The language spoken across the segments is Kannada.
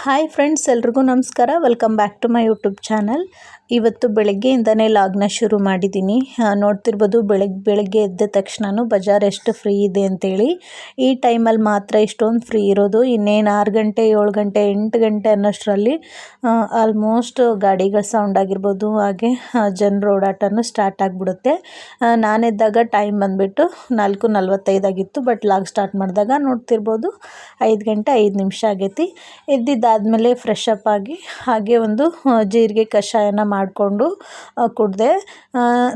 ಹಾಯ್ ಫ್ರೆಂಡ್ಸ್, ಎಲ್ರಿಗೂ ನಮಸ್ಕಾರ. Welcome back to my YouTube channel. ಇವತ್ತು ಬೆಳಗ್ಗೆಯಿಂದನೇ ಲಾಗ್ನ ಶುರು ಮಾಡಿದ್ದೀನಿ. ನೋಡ್ತಿರ್ಬೋದು, ಬೆಳಗ್ಗೆ ಎದ್ದ ತಕ್ಷಣವೂ ಬಜಾರ್ ಎಷ್ಟು ಫ್ರೀ ಇದೆ ಅಂತೇಳಿ. ಈ ಟೈಮಲ್ಲಿ ಮಾತ್ರ ಇಷ್ಟೊಂದು ಫ್ರೀ ಇರೋದು. ಇನ್ನೇನು 6 ಗಂಟೆ 7 ಗಂಟೆ 8 ಗಂಟೆ ಅನ್ನೋಷ್ಟರಲ್ಲಿ ಆಲ್ಮೋಸ್ಟ್ ಗಾಡಿಗಳ ಸೌಂಡ್ ಆಗಿರ್ಬೋದು, ಹಾಗೆ ಜನರ ಓಡಾಟನೂ ಸ್ಟಾರ್ಟ್ ಆಗಿಬಿಡುತ್ತೆ. ನಾನೆದ್ದಾಗ ಟೈಮ್ ಬಂದುಬಿಟ್ಟು 4:45 ಆಗಿತ್ತು. ಬಟ್ ಲಾಗ್ ಸ್ಟಾರ್ಟ್ ಮಾಡಿದಾಗ ನೋಡ್ತಿರ್ಬೋದು 5 ಗಂಟೆ 5 ನಿಮಿಷ ಆಗೈತಿ. ಎದ್ದಿದ್ದಾದಮೇಲೆ ಫ್ರೆಶ್ ಅಪ್ ಆಗಿ ಹಾಗೆ ಒಂದು ಜೀರಿಗೆ ಕಷಾಯನ ಮಾಡಿಕೊಂಡು ಕುಡಿದೆ.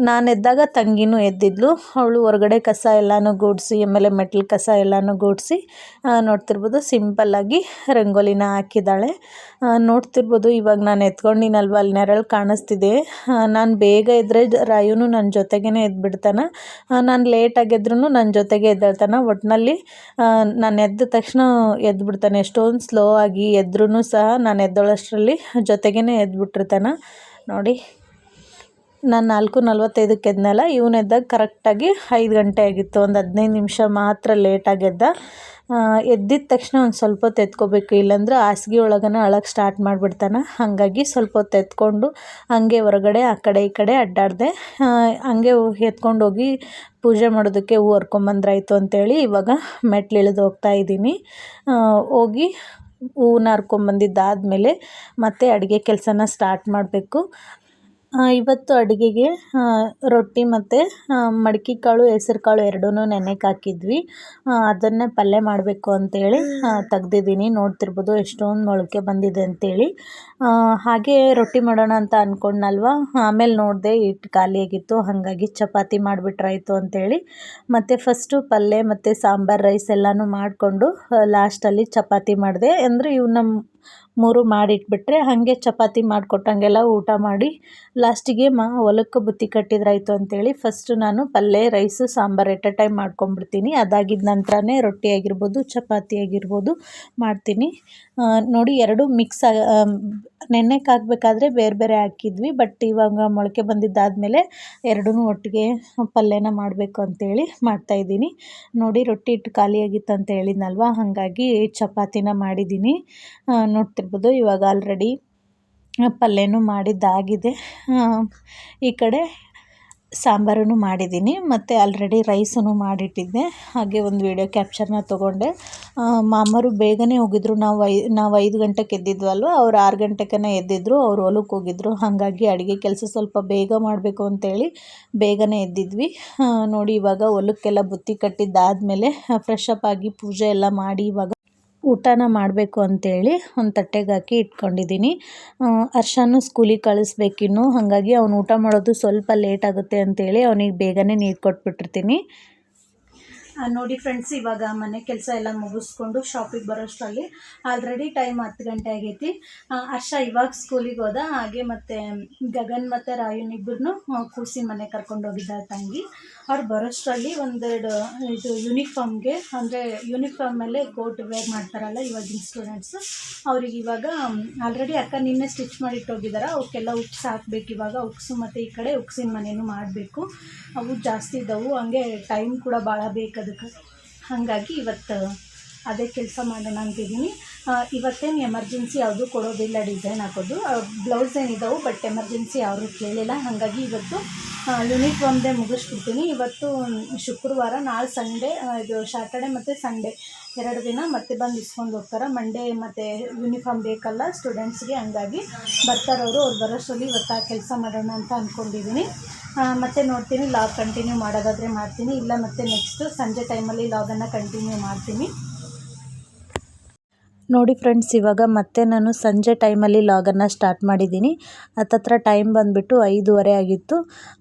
ನಾನು ಎದ್ದಾಗ ತಂಗಿನೂ ಎದ್ದಿದ್ಲು. ಅವಳು ಹೊರಗಡೆ ಕಸ ಎಲ್ಲನೂ ಗುಡಿಸಿ, ಆಮೇಲೆ ಮೆಟ್ಲು ಕಸ ಎಲ್ಲನೂ ಗುಡಿಸಿ ನೋಡ್ತಿರ್ಬೋದು ಸಿಂಪಲ್ಲಾಗಿ ರಂಗೋಲಿನ ಹಾಕಿದ್ದಾಳೆ. ನೋಡ್ತಿರ್ಬೋದು, ಇವಾಗ ನಾನು ಎತ್ಕೊಂಡಿನಲ್ವ, ಅಲ್ಲಿ ನೆರಳು ಕಾಣಿಸ್ತಿದೆ. ನಾನು ಬೇಗ ಎದ್ದರೆ ರಾಯುನು ನನ್ನ ಜೊತೆಗೇ ಎದ್ಬಿಡ್ತಾನೆ. ನಾನು ಲೇಟಾಗಿ ಎದ್ರೂ ನನ್ನ ಜೊತೆಗೆ ಎದ್ದೇಳ್ತಾನೆ. ಒಟ್ಟಿನಲ್ಲಿ ನಾನು ಎದ್ದ ತಕ್ಷಣ ಎದ್ಬಿಡ್ತಾನೆ. ಎಷ್ಟೊಂದು ಸ್ಲೋ ಆಗಿ ಎದ್ರೂ ಸಹ ನಾನು ಎದ್ದೇಳೋಷ್ಟರಲ್ಲಿ ಜೊತೆಗೇ ಎದ್ಬಿಟ್ಟಿರ್ತಾನೆ. ನೋಡಿ, ನಾನು 4:45ಕ್ಕೆ ಎದ್ನಲ್ಲ, ಇವನೆದ್ದಾಗ ಕರೆಕ್ಟಾಗಿ 5 ಗಂಟೆ ಆಗಿತ್ತು. ಒಂದು 15 ನಿಮಿಷ ಮಾತ್ರ ಲೇಟಾಗಿ ಎದ್ದ. ಎದ್ದಿದ ತಕ್ಷಣ ಒಂದು ಸ್ವಲ್ಪ ಹೊತ್ತು ಎತ್ಕೋಬೇಕು, ಇಲ್ಲಾಂದ್ರೆ ಹಾಸಿಗೆ ಒಳಗನ ಅಳಕ್ಕೆ ಸ್ಟಾರ್ಟ್ ಮಾಡಿಬಿಡ್ತಾನೆ. ಹಾಗಾಗಿ ಸ್ವಲ್ಪ ಹೊತ್ತು ಎತ್ಕೊಂಡು ಹಂಗೆ ಹೊರಗಡೆ ಆ ಕಡೆ ಈ ಕಡೆ ಅಡ್ಡಾಡಿದೆ. ಹಂಗೆ ಎತ್ಕೊಂಡೋಗಿ ಪೂಜೆ ಮಾಡೋದಕ್ಕೆ ಹೂವು ಹರ್ಕೊಂಬಂದ್ರಾಯ್ತು ಅಂತೇಳಿ ಇವಾಗ ಮೆಟ್ಲು ಇಳಿದು ಹೋಗ್ತಾ ಇದ್ದೀನಿ. ಹೋಗಿ ಹೂವನ್ನ ಹರ್ಕೊಂಬಂದಿದ್ದಾದಮೇಲೆ ಮತ್ತೆ ಅಡುಗೆ ಕೆಲಸನ ಸ್ಟಾರ್ಟ್ ಮಾಡಬೇಕು. ಇವತ್ತು ಅಡುಗೆಗೆ ರೊಟ್ಟಿ ಮತ್ತು ಮಡಕೆ ಕಾಳು ಹೆಸರು ಕಾಳು ಎರಡೂ ನೆನೆಗೆ ಹಾಕಿದ್ವಿ. ಅದನ್ನೇ ಪಲ್ಯ ಮಾಡಬೇಕು ಅಂತೇಳಿ ತೆಗ್ದಿದ್ದೀನಿ. ನೋಡ್ತಿರ್ಬೋದು ಎಷ್ಟೊಂದು ಮೊಳಕೆ ಬಂದಿದೆ ಅಂತೇಳಿ. ಹಾಗೆ ರೊಟ್ಟಿ ಮಾಡೋಣ ಅಂತ ಅಂದ್ಕೊಂಡ್ನಲ್ವ, ಆಮೇಲೆ ನೋಡಿದೆ ಹಿಟ್ಟು ಖಾಲಿಯಾಗಿತ್ತು. ಹಾಗಾಗಿ ಚಪಾತಿ ಮಾಡಿಬಿಟ್ರಾಯ್ತು ಅಂತೇಳಿ ಮತ್ತು ಫಸ್ಟು ಪಲ್ಯ ಮತ್ತು ಸಾಂಬಾರು ರೈಸ್ ಎಲ್ಲನೂ ಮಾಡಿಕೊಂಡು ಲಾಸ್ಟಲ್ಲಿ ಚಪಾತಿ ಮಾಡಿದೆ. ಅಂದರೆ ಇವು ನಮ್ಮ 3 ಮಾಡಿಟ್ಬಿಟ್ರೆ ಹಾಗೆ ಚಪಾತಿ ಮಾಡಿಕೊಟ್ಟಂಗೆಲ್ಲ ಊಟ ಮಾಡಿ ಲಾಸ್ಟಿಗೆ ಹೊಲಕ್ಕೆ ಬುತ್ತಿ ಕಟ್ಟಿದ್ರಾಯ್ತು ಅಂತೇಳಿ ಫಸ್ಟು ನಾನು ಪಲ್ಯ rice sambar at a time ಮಾಡ್ಕೊಂಡ್ಬಿಡ್ತೀನಿ. ಅದಾಗಿದ್ದ ನಂತರನೇ ರೊಟ್ಟಿ ಆಗಿರ್ಬೋದು ಚಪಾತಿ ಆಗಿರ್ಬೋದು ಮಾಡ್ತೀನಿ. ನೋಡಿ, ಎರಡು ಮಿಕ್ಸ್ ನೆನೆಗೆ ಹಾಕಬೇಕಾದ್ರೆ ಬೇರೆ ಬೇರೆ ಹಾಕಿದ್ವಿ. ಬಟ್ ಇವಾಗ ಮೊಳಕೆ ಬಂದಿದ್ದಾದಮೇಲೆ ಎರಡೂ ಒಟ್ಟಿಗೆ ಪಲ್ಯನ ಮಾಡಬೇಕು ಅಂತೇಳಿ ಮಾಡ್ತಾಯಿದ್ದೀನಿ. ನೋಡಿ, ರೊಟ್ಟಿ ಹಿಟ್ಟು ಖಾಲಿಯಾಗಿತ್ತು ಅಂತ ಹೇಳಿದ್ನಲ್ವ, ಹಾಗಾಗಿ ಚಪಾತಿನ ಮಾಡಿದ್ದೀನಿ. ನೋಡ್ತಿರ್ಬೋದು ಇವಾಗ ಆಲ್ರೆಡಿ ಪಲ್ಯನೂ ಮಾಡಿದ್ದಾಗಿದೆ. ಈ ಕಡೆ ಸಾಂಬಾರೂ ಮಾಡಿದ್ದೀನಿ ಮತ್ತು ಆಲ್ರೆಡಿ ರೈಸನ್ನು ಮಾಡಿಟ್ಟಿದ್ದೆ. ಹಾಗೆ ಒಂದು ವೀಡಿಯೋ ಕ್ಯಾಪ್ಚರ್ನ ತೊಗೊಂಡೆ. ಮಾಮರು ಬೇಗನೆ ಹೋಗಿದ್ರು. ನಾವು 5 ಗಂಟೆಗೆ ಎದ್ದಿದ್ವಲ್ವ, ಅವ್ರು 6 ಗಂಟೆಗೆ ಎದ್ದಿದ್ರು. ಅವ್ರು ಹೊಲಕ್ಕೆ ಹೋಗಿದ್ರು. ಹಾಗಾಗಿ ಅಡುಗೆ ಕೆಲಸ ಸ್ವಲ್ಪ ಬೇಗ ಮಾಡಬೇಕು ಅಂತೇಳಿ ಬೇಗನೆ ಎದ್ದಿದ್ವಿ. ನೋಡಿ, ಇವಾಗ ಹೊಲಕ್ಕೆಲ್ಲ ಬುತ್ತಿ ಕಟ್ಟಿದ್ದಾದಮೇಲೆ ಫ್ರೆಶ್ ಅಪ್ ಆಗಿ ಪೂಜೆ ಎಲ್ಲ ಮಾಡಿ ಇವಾಗ ಊಟನ ಮಾಡಬೇಕು ಅಂತೇಳಿ ಒಂದು ತಟ್ಟೆಗೆ ಹಾಕಿ ಇಟ್ಕೊಂಡಿದ್ದೀನಿ. ಹರ್ಷನೂ ಸ್ಕೂಲಿಗೆ ಕಳಿಸ್ಬೇಕಿನ್ನು. ಹಾಗಾಗಿ ಅವನು ಊಟ ಮಾಡೋದು ಸ್ವಲ್ಪ ಲೇಟ್ ಆಗುತ್ತೆ ಅಂತೇಳಿ ಅವನಿಗೆ ಬೇಗನೆ ನೀರು ಕೊಟ್ಬಿಟ್ಟಿರ್ತೀನಿ. ನೋಡಿ ಫ್ರೆಂಡ್ಸ್, ಇವಾಗ ಮನೆ ಕೆಲಸ ಎಲ್ಲ ಮುಗಿಸ್ಕೊಂಡು ಶಾಪಿಗೆ ಬರೋಷ್ಟರಲ್ಲಿ ಆಲ್ರೆಡಿ ಟೈಮ್ 10 ಗಂಟೆ ಆಗೈತಿ. ಹರ್ಷ ಇವಾಗ ಸ್ಕೂಲಿಗೆ ಹೋದ. ಹಾಗೆ ಮತ್ತು ಗಗನ್ ಮತ್ತು ರಾಯುನಿಬ್ಬರನ್ನು ಕೂಸಿ ಮನೆ ಕರ್ಕೊಂಡು ಹೋಗಿದ್ದಾರೆ ತಂಗಿ. ಅವ್ರು ಬರೋಷ್ಟರಲ್ಲಿ ಒಂದೆರಡು ಇದು ಯೂನಿಫಾರ್ಮ್ಗೆ, ಅಂದರೆ ಯೂನಿಫಾರ್ಮ್ ಮೇಲೆ ಕೋಟ್ ವೇರ್ ಮಾಡ್ತಾರಲ್ಲ ಇವಾಗಿನ ಸ್ಟೂಡೆಂಟ್ಸು, ಅವ್ರಿಗೆ ಇವಾಗ ಆಲ್ರೆಡಿ ಅಕ್ಕ ನಿನ್ನೆ ಸ್ಟಿಚ್ ಮಾಡಿಟ್ಟೋಗಿದ್ದಾರೆ. ಅವಕ್ಕೆಲ್ಲ ಉಕ್ಸ್ ಹಾಕಬೇಕು. ಇವಾಗ ಉಕ್ಸು ಮತ್ತು ಈ ಕಡೆ ಉಕ್ಸಿನ ಮನೆಯೂ ಮಾಡಬೇಕು. ಅವು ಜಾಸ್ತಿ ಇದ್ದವು, ಹಂಗೆ ಟೈಮ್ ಕೂಡ ಭಾಳ ಬೇಕು ಅದಕ್ಕೆ. ಹಾಗಾಗಿ ಇವತ್ತು ಅದೇ ಕೆಲಸ ಮಾಡೋಣ ಅಂತಿದ್ದೀನಿ. ಇವತ್ತೇನು ಎಮರ್ಜೆನ್ಸಿ ಯಾವುದೂ ಕೊಡೋದಿಲ್ಲ, ಡಿಸೈನ್ ಹಾಕೋದು. ಬ್ಲೌಸ್ ಏನಿದ್ದಾವೆ, ಬಟ್ ಎಮರ್ಜೆನ್ಸಿ ಯಾರೂ ಕೇಳಿಲ್ಲ. ಹಾಗಾಗಿ ಇವತ್ತು ಯೂನಿಫಾರ್ಮ್ದೇ ಮುಗಿಸ್ಬಿಡ್ತೀನಿ. ಇವತ್ತು ಶುಕ್ರವಾರ, ನಾಳೆ ಸಂಡೇ, ಇದು ಸ್ಯಾಟರ್ಡೆ ಮತ್ತು ಸಂಡೇ 2 ದಿನ ಮತ್ತೆ ಬಂದು ಇಸ್ಕೊಂಡು ಹೋಗ್ತಾರೆ. ಮಂಡೇ ಮತ್ತು ಯೂನಿಫಾರ್ಮ್ ಬೇಕಲ್ಲ ಸ್ಟೂಡೆಂಟ್ಸ್ಗೆ, ಹಂಗಾಗಿ ಬರ್ತಾರವರು. ಅವ್ರು ಬರೋಷ್ಟರಲ್ಲಿ ಇವತ್ತು ಆ ಕೆಲಸ ಮಾಡೋಣ ಅಂತ ಅಂದ್ಕೊಂಡಿದ್ದೀನಿ. ಮತ್ತು ನೋಡ್ತೀನಿ, ಲಾಗ್ ಕಂಟಿನ್ಯೂ ಮಾಡೋದಾದರೆ ಮಾಡ್ತೀನಿ, ಇಲ್ಲ ಮತ್ತು ನೆಕ್ಸ್ಟು ಸಂಜೆ ಟೈಮಲ್ಲಿ ಲಾಗನ್ನು ಕಂಟಿನ್ಯೂ ಮಾಡ್ತೀನಿ. ನೋಡಿ ಫ್ರೆಂಡ್ಸ್, ಇವಾಗ ಮತ್ತೆ ನಾನು ಸಂಜೆ ಟೈಮಲ್ಲಿ ಲಾಗನ್ನು ಸ್ಟಾರ್ಟ್ ಮಾಡಿದ್ದೀನಿ. ಹತ್ತತ್ರ ಟೈಮ್ ಬಂದುಬಿಟ್ಟು 5:30 ಆಗಿತ್ತು.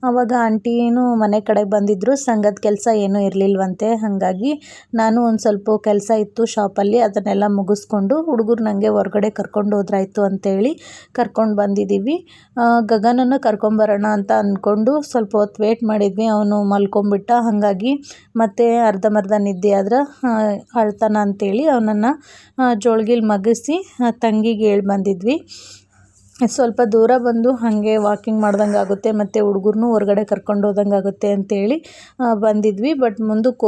ಆವಾಗ ಆಂಟಿನೂ ಮನೆ ಕಡೆಗೆ ಬಂದಿದ್ದರು. ಸಂಘದ ಕೆಲಸ ಏನೂ ಇರಲಿಲ್ವಂತೆ. ಹಾಗಾಗಿ ನಾನು ಒಂದು ಸ್ವಲ್ಪ ಕೆಲಸ ಇತ್ತು ಶಾಪಲ್ಲಿ, ಅದನ್ನೆಲ್ಲ ಮುಗಿಸ್ಕೊಂಡು ಹುಡುಗರು ನನಗೆ ಹೊರಗಡೆ ಕರ್ಕೊಂಡು ಹೋದ್ರಾಯ್ತು ಅಂತೇಳಿ ಕರ್ಕೊಂಡು ಬಂದಿದ್ದೀವಿ. ಗಗನನ್ನು ಕರ್ಕೊಂಬರೋಣ ಅಂತ ಅಂದ್ಕೊಂಡು ಸ್ವಲ್ಪ ಹೊತ್ತು ವೇಟ್ ಮಾಡಿದ್ವಿ. ಅವನು ಮಲ್ಕೊಂಬಿಟ್ಟ. ಹಾಗಾಗಿ ಮತ್ತೆ ಅರ್ಧಂಬರ್ಧ ನಿದ್ದೆ ಆದ್ರೆ ಅಳ್ತಾನ ಅಂತೇಳಿ ಅವನನ್ನು ಜೋಳಿಗೆಲಿ ಮಗಿಸಿ ತಂಗಿಗೆ ಹೇಳಿ ಬಂದಿದ್ವಿ. ಸ್ವಲ್ಪ ದೂರ ಬಂದು ಹಾಗೆ ವಾಕಿಂಗ್ ಮಾಡ್ದಂಗೆ ಆಗುತ್ತೆ ಮತ್ತು ಹುಡುಗರನ್ನೂ ಹೊರಗಡೆ ಕರ್ಕೊಂಡು ಹೋದಂಗೆ ಆಗುತ್ತೆ ಅಂತೇಳಿ ಬಂದಿದ್ವಿ. ಬಟ್ ಮುಂದಕ್ಕೆ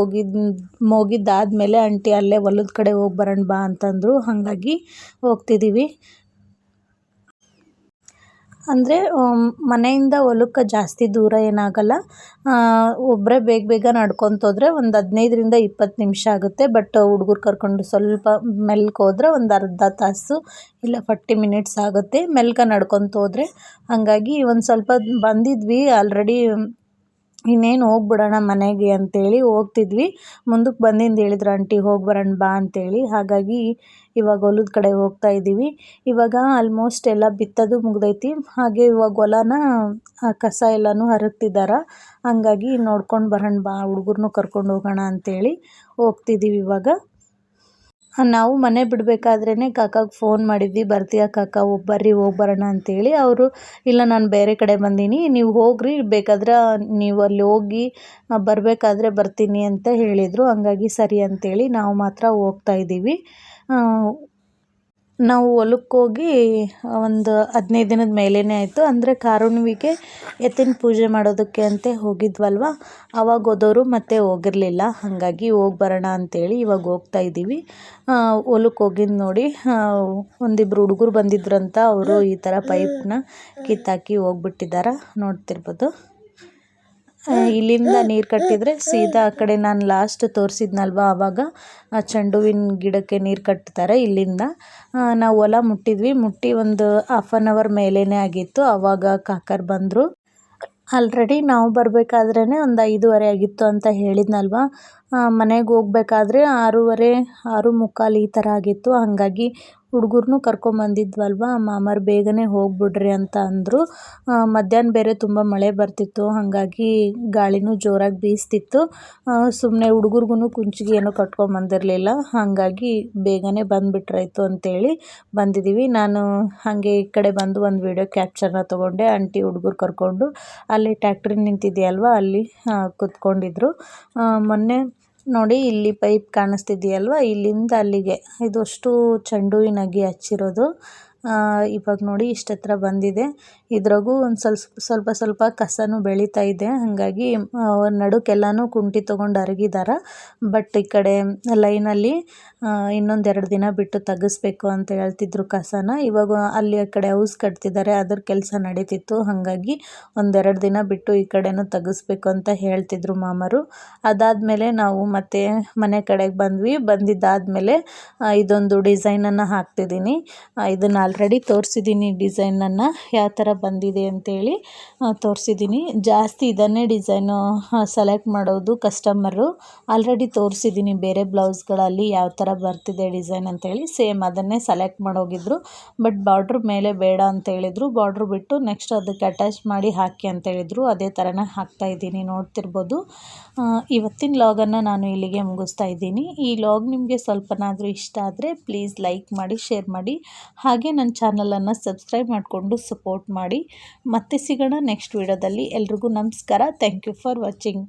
ಹೋಗಿದ್ದಾದಮೇಲೆ ಆಂಟಿ ಅಲ್ಲೇ ಹೊಲದ ಕಡೆ ಹೋಗಿ ಬರೋಣ ಬಾ ಅಂತಂದರು. ಹಾಗಾಗಿ ಹೋಗ್ತಿದ್ದೀವಿ. ಅಂದರೆ ಮನೆಯಿಂದ ಹೊಲಕ್ಕೆ ಜಾಸ್ತಿ ದೂರ ಏನಾಗಲ್ಲ. ಒಬ್ಬರೇ ಬೇಗ ಬೇಗ ನಡ್ಕೊತ ಹೋದರೆ ಒಂದು 15ರಿಂದ 20 ನಿಮಿಷ ಆಗುತ್ತೆ. ಬಟ್ ಹುಡುಗರು ಕರ್ಕೊಂಡು ಸ್ವಲ್ಪ ಮೆಲ್ಲಗೆ ಹೋದರೆ ಒಂದು ಅರ್ಧ ತಾಸು ಇಲ್ಲ 40 ಮಿನಿಟ್ಸ್ ಆಗುತ್ತೆ ಮೆಲ್ಲಗೆ ನಡ್ಕೊತ ಹೋದರೆ. ಹಾಗಾಗಿ ಒಂದು ಸ್ವಲ್ಪ ಬಂದಿದ್ವಿ ಆಲ್ರೆಡಿ, ಇನ್ನೇನು ಹೋಗ್ಬಿಡೋಣ ಮನೆಗೆ ಅಂತೇಳಿ ಹೋಗ್ತಿದ್ವಿ. ಮುಂದಕ್ಕೆ ಬಂದಿಂದ ಹೇಳಿದ್ರು ಆಂಟಿ ಹೋಗಿ ಬರೋಣ ಬಾ ಅಂತೇಳಿ. ಹಾಗಾಗಿ ಇವಾಗ ಹೊಲದ ಕಡೆ ಹೋಗ್ತಾ ಇದ್ದೀವಿ. ಇವಾಗ ಆಲ್ಮೋಸ್ಟ್ ಎಲ್ಲ ಬಿತ್ತೋದು ಮುಗ್ದೈತಿ. ಹಾಗೆ ಇವಾಗ ಹೊಲನ ಕಸ ಎಲ್ಲನೂ ಹರಗ್ತಿದ್ದಾರೆ. ಹಾಗಾಗಿ ನೋಡ್ಕೊಂಡು ಬರೋಣ ಬಾ, ಹುಡುಗರನ್ನೂ ಕರ್ಕೊಂಡು ಹೋಗೋಣ ಅಂತೇಳಿ ಹೋಗ್ತಿದ್ದೀವಿ ಇವಾಗ. ನಾವು ಮನೆ ಬಿಡಬೇಕಾದ್ರೇ ಕಾಕಾಗೆ ಫೋನ್ ಮಾಡಿದ್ವಿ, ಬರ್ತೀಯಾ ಕಾಕ ಬರ್ರಿ ಹೋಗಿ ಬರೋಣ ಅಂತೇಳಿ. ಅವರು ಇಲ್ಲ ನಾನು ಬೇರೆ ಕಡೆ ಬಂದೀನಿ, ನೀವು ಹೋಗ್ರಿ, ಬೇಕಾದ್ರೆ ನೀವು ಅಲ್ಲಿ ಹೋಗಿ ಬರಬೇಕಾದ್ರೆ ಬರ್ತೀನಿ ಅಂತ ಹೇಳಿದರು. ಹಂಗಾಗಿ ಸರಿ ಅಂತೇಳಿ ನಾವು ಮಾತ್ರ ಹೋಗ್ತಾ ಇದ್ದೀವಿ. ನಾವು ಹೊಲಕ್ಕೆ ಹೋಗಿ ಒಂದು 15 ದಿನದ ಮೇಲೇ ಆಯಿತು. ಅಂದರೆ ಕಾರುಣ್ಣಿಗೆ ಎತ್ತಿನ ಪೂಜೆ ಮಾಡೋದಕ್ಕೆ ಅಂತ ಹೋಗಿದ್ವಲ್ವ, ಆವಾಗ ಹೋದವರು ಮತ್ತೆ ಹೋಗಿರಲಿಲ್ಲ. ಹಾಗಾಗಿ ಹೋಗಿ ಬರೋಣ ಅಂತೇಳಿ ಇವಾಗ ಹೋಗ್ತಾ ಇದ್ದೀವಿ. ಹೊಲಕ್ಕೆ ಹೋಗಿದ್ದು ನೋಡಿ, ಒಂದಿಬ್ಬರು ಹುಡುಗರು ಬಂದಿದ್ರಂತ, ಅವರು ಈ ಥರ ಪೈಪ್ನ ಕಿತ್ತಾಕಿ ಹೋಗ್ಬಿಟ್ಟಿದ್ದಾರೆ, ನೋಡ್ತಿರ್ಬೋದು. ಇಲ್ಲಿಂದ ನೀರು ಕಟ್ಟಿದರೆ ಸೀದಾ ಆ ಕಡೆ ನಾನು ಲಾಸ್ಟ್ ತೋರಿಸಿದ್ನಲ್ವ, ಆವಾಗ ಚೆಂಡು ಹೂವಿನ ಗಿಡಕ್ಕೆ ನೀರು ಕಟ್ತಾರೆ ಇಲ್ಲಿಂದ. ನಾವು ಹೊಲ ಮುಟ್ಟಿ ಒಂದು 1/2 ಅವರ್ ಮೇಲೇ ಆಗಿತ್ತು. ಆವಾಗ ಕಾಕರು ಬಂದರು. ಆಲ್ರೆಡಿ ನಾವು ಬರಬೇಕಾದ್ರೇ ಒಂದು 5:15 ಆಗಿತ್ತು ಅಂತ ಹೇಳಿದ್ನಲ್ವ. ಮನೆಗೆ ಹೋಗ್ಬೇಕಾದ್ರೆ 6:30, 6:45 ಈ ಥರ ಆಗಿತ್ತು. ಹಾಗಾಗಿ ಹುಡುಗರನ್ನೂ ಕರ್ಕೊಂಬಂದಿದ್ವಲ್ವ, ಮಾಮರು ಬೇಗನೆ ಹೋಗ್ಬಿಡ್ರಿ ಅಂತ ಅಂದರು. ಮಧ್ಯಾಹ್ನ ಬೇರೆ ತುಂಬ ಮಳೆ ಬರ್ತಿತ್ತು, ಹಾಗಾಗಿ ಗಾಳಿನೂ ಜೋರಾಗಿ ಬೀಸ್ತಿತ್ತು. ಸುಮ್ಮನೆ ಹುಡುಗರಿಗೂ ಕುಂಚಿಗೆ ಏನೂ ಕಟ್ಕೊಂಬಂದಿರಲಿಲ್ಲ. ಹಾಗಾಗಿ ಬೇಗನೆ ಬಂದುಬಿಟ್ರಾಯ್ತು ಅಂತೇಳಿ ಬಂದಿದ್ದೀವಿ. ನಾನು ಹಾಗೆ ಈ ಕಡೆ ಬಂದು ಒಂದು ವೀಡಿಯೋ ಕ್ಯಾಪ್ಚರ್ನ ತೊಗೊಂಡೆ. ಆಂಟಿ ಹುಡುಗರು ಕರ್ಕೊಂಡು ಅಲ್ಲಿ ಟ್ಯಾಕ್ಟ್ರಿ ನಿಂತಿದೆಯಲ್ವ, ಅಲ್ಲಿ ಕೂತ್ಕೊಂಡಿದ್ರು. ಮೊನ್ನೆ ನೋಡಿ ಇಲ್ಲಿ ಪೈಪ್ ಕಾಣಿಸ್ತಿದೆಯಲ್ವ, ಇಲ್ಲಿಂದ ಅಲ್ಲಿಗೆ ಇದಷ್ಟು ಚೆಂಡು ಹೂವಿನ ಅಗಿ ಹಚ್ಚಿರೋದು. ಇವಾಗ ನೋಡಿ ಇಷ್ಟು ಹತ್ರ ಬಂದಿದೆ. ಇದ್ರಾಗೂ ಒಂದು ಸ್ವಲ್ಪ ಕಸನೂ ಬೆಳೀತಾ ಇದೆ. ಹಾಗಾಗಿ ನಡುಕ್ಕೆಲ್ಲನೂ ಕುಂಟಿ ತೊಗೊಂಡು ಹರಗಿದ್ದಾರೆ. ಬಟ್ ಈ ಕಡೆ ಲೈನಲ್ಲಿ ಇನ್ನೊಂದು 2 ದಿನ ಬಿಟ್ಟು ತೆಗಿಸ್ಬೇಕು ಅಂತ ಹೇಳ್ತಿದ್ರು ಕಸನ. ಇವಾಗ ಅಲ್ಲಿ ಆ ಕಡೆ ಹೌಸ್ ಕಟ್ತಿದ್ದಾರೆ, ಅದ್ರ ಕೆಲಸ ನಡೀತಿತ್ತು. ಹಾಗಾಗಿ ಒಂದು 2 ದಿನ ಬಿಟ್ಟು ಈ ಕಡೆನೂ ತೆಗಿಸ್ಬೇಕು ಅಂತ ಹೇಳ್ತಿದ್ರು ಮಾಮರು. ಅದಾದಮೇಲೆ ನಾವು ಮತ್ತೆ ಮನೆ ಕಡೆಗೆ ಬಂದಿದ್ದಾದಮೇಲೆ ಇದೊಂದು ಡಿಸೈನನ್ನು ಹಾಕ್ತಿದ್ದೀನಿ. ಇದನ್ನು ಆಲ್ರೆಡಿ ತೋರಿಸಿದ್ದೀನಿ, ಡಿಸೈನನ್ನು ಯಾವ ಥರ ಬಂದಿದೆ ಅಂತೇಳಿ ತೋರಿಸಿದ್ದೀನಿ. ಜಾಸ್ತಿ ಇದನ್ನೇ ಡಿಸೈನು ಸೆಲೆಕ್ಟ್ ಮಾಡೋದು ಕಸ್ಟಮರು. ಆಲ್ರೆಡಿ ತೋರಿಸಿದ್ದೀನಿ ಬೇರೆ ಬ್ಲೌಸ್ಗಳಲ್ಲಿ ಯಾವ ಥರ ಬರ್ತಿದೆ ಡಿಸೈನ್ ಅಂತೇಳಿ. ಸೇಮ್ ಅದನ್ನೇ ಸೆಲೆಕ್ಟ್ ಮಾಡೋಗಿದ್ರು. ಬಟ್ ಬಾರ್ಡ್ರ್ ಮೇಲೆ ಬೇಡ ಅಂತ ಹೇಳಿದರು. ಬಾರ್ಡ್ರ್ ಬಿಟ್ಟು ನೆಕ್ಸ್ಟ್ ಅದಕ್ಕೆ ಅಟ್ಯಾಚ್ ಮಾಡಿ ಹಾಕಿ ಅಂತ ಹೇಳಿದರು. ಅದೇ ಥರನೇ ಹಾಕ್ತಾಯಿದ್ದೀನಿ, ನೋಡ್ತಿರ್ಬೋದು. ಇವತ್ತಿನ ಲಾಗನ್ನು ನಾನು ಇಲ್ಲಿಗೆ ಮುಗಿಸ್ತಾ ಇದ್ದೀನಿ. ಈ ಲಾಗ್ ನಿಮಗೆ ಸ್ವಲ್ಪನಾದರೂ ಇಷ್ಟ ಆದರೆ ಪ್ಲೀಸ್ ಲೈಕ್ ಮಾಡಿ, ಶೇರ್ ಮಾಡಿ, ಹಾಗೆ ನನ್ನ ಚಾನಲನ್ನು ಸಬ್ಸ್ಕ್ರೈಬ್ ಮಾಡಿಕೊಂಡು ಸಪೋರ್ಟ್ ಮಾಡಿ. ಮತ್ತೆ ಸಿಗೋಣ ನೆಕ್ಸ್ಟ್ ವಿಡಿಯೋದಲ್ಲಿ. ಎಲ್ರಿಗೂ ನಮಸ್ಕಾರ. Thank you for watching.